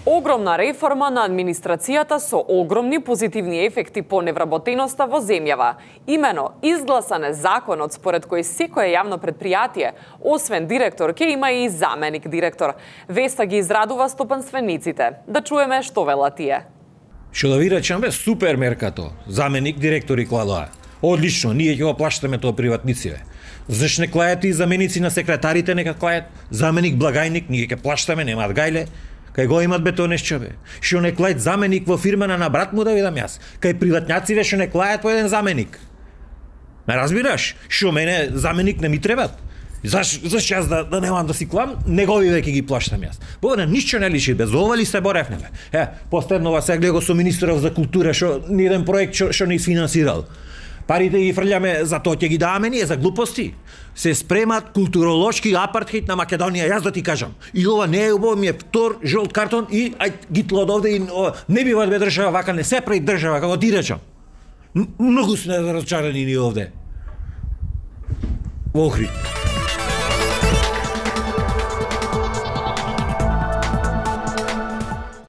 Огромна реформа на администрацијата со огромни позитивни ефекти по невработеноста во земјава. Имено, изгласан е законот според кој секое јавно предпријатие, освен директор, ќе има и заменик директор. Веста ги израдува стопанствениците. Да чуеме што велат тие. Што да ви речам, бе, супер меркато. Заменик директори кладоа. Одлично, ние ќе го плаштаме тоа приватници. Зашто не клајат и заменици на секретарите, нека клајат. Заменик благајник, ние ќе плаштаме, немаат гајле. Кај го имат бетонешче, бе. Што не клајат заменик во фирма на брат му да видам јас. Кај приватњаците што не клајат по еден заменик. Ме разбираш? Што мене заменик не ми требат. Зашто јас да немам да си клам, негови веќе ги плаштам јас. Бога ништо не личи, без ова ли се боревме, бе. Последнова се гледа со министеров за култура што ни еден проект што не изфинансирал. Парите ги фрлјаме, за тоа ќе ги даваме ние за глупости. Се спремат културолошки апартхейт на Македонија, јас да ти кажам. И ова не е убаво, ми е втор жолт картон и гитло од овде и не бива да бе држава вака, не се прави држава, како ти речам. Многу сме разочарани ни овде. Во Охрид.